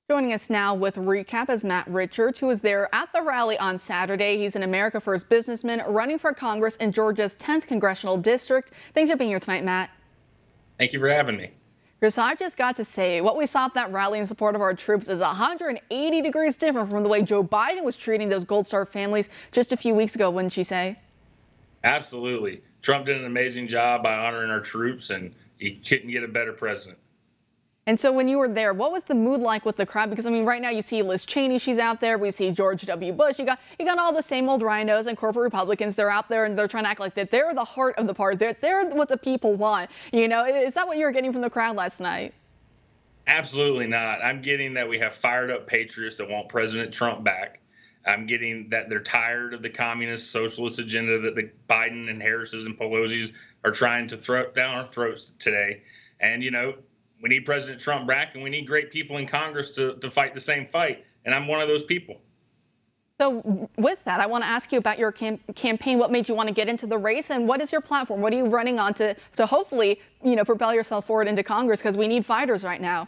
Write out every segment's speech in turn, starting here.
Joining us now with a recap is Matt Richards, who was there at the rally on Saturday. He's an America First businessman running for Congress in Georgia's 10th congressional district. Thanks for being here tonight, Matt. Thank you for having me. So I just got to say, what we saw at that rally in support of our troops is 180 degrees different from the way Joe Biden was treating those Gold Star families just a few weeks ago, wouldn't you say? Absolutely. Trump did an amazing job by honoring our troops, and he couldn't get a better president. And so when you were there, what was the mood like with the crowd? Because, I mean, right now you see Liz Cheney, she's out there. We see George W. Bush. You got all the same old rhinos and corporate Republicans. They're out there and they're trying to act like that they're the heart of the party. They're what the people want. You know, is that what you were getting from the crowd last night? Absolutely not. I'm getting that we have fired up patriots that want President Trump back. I'm getting that they're tired of the communist socialist agenda that the Biden and Harris's and Pelosi's are trying to throw down our throats today. And, you know, we need President Trump back, and we need great people in Congress to fight the same fight. And I'm one of those people. So with that, I want to ask you about your campaign. What made you want to get into the race, and what is your platform? What are you running on to hopefully, you know, propel yourself forward into Congress, because we need fighters right now?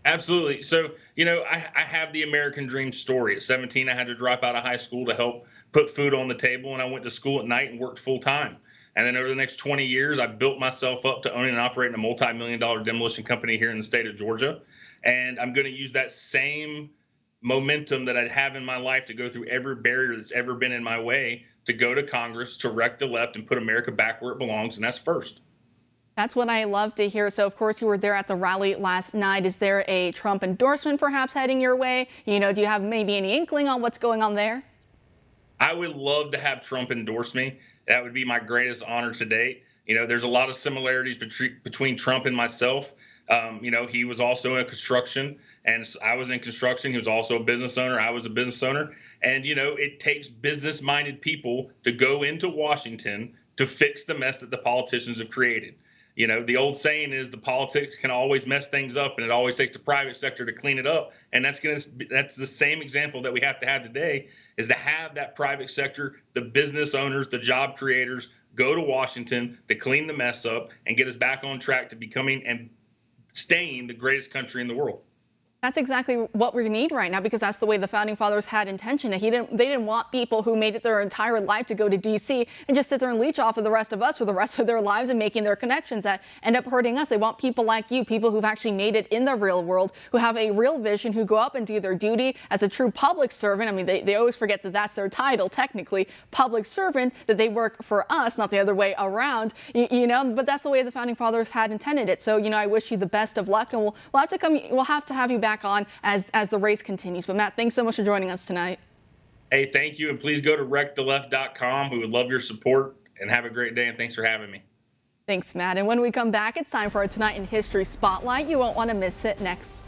Absolutely. So, you know, I have the American dream story. At 17, I had to drop out of high school to help put food on the table, and I went to school at night and worked full time. And then over the next 20 years, I built myself up to owning and operating a multi-million-dollar demolition company here in the state of Georgia. And I'm going to use that same momentum that I have in my life to go through every barrier that's ever been in my way to go to Congress, to wreck the left and put America back where it belongs, and that's first. That's what I love to hear. So, of course, you were there at the rally last night. Is there a Trump endorsement perhaps heading your way? You know, do you have maybe any inkling on what's going on there? I would love to have Trump endorse me. That would be my greatest honor to date. You know, there's a lot of similarities between Trump and myself. You know, he was also in construction, and I was in construction. He was also a business owner. I was a business owner. And, you know, it takes business-minded people to go into Washington to fix the mess that the politicians have created. You know, the old saying is the politics can always mess things up, and it always takes the private sector to clean it up. And that's the same example that we have to have today, is to have that private sector, the business owners, the job creators, go to Washington to clean the mess up and get us back on track to becoming and staying the greatest country in the world. That's exactly what we need right now, because that's the way the founding fathers had intention. They didn't want people who made it their entire life to go to D.C. and just sit there and leech off of the rest of us for the rest of their lives and making their connections that end up hurting us. They want people like you, people who've actually made it in the real world, who have a real vision, who go up and do their duty as a true public servant. I mean, they always forget that that's their title, technically, public servant, that they work for us, not the other way around, you know, but that's the way the founding fathers had intended it. So, you know, I wish you the best of luck, and we'll have to have you back on as the race continues. But Matt, thanks so much for joining us tonight. Hey, thank you. And please go to wrecktheleft.com. We would love your support, and have a great day. And thanks for having me. Thanks, Matt. And when we come back, it's time for our Tonight in History Spotlight. You won't want to miss it. Next.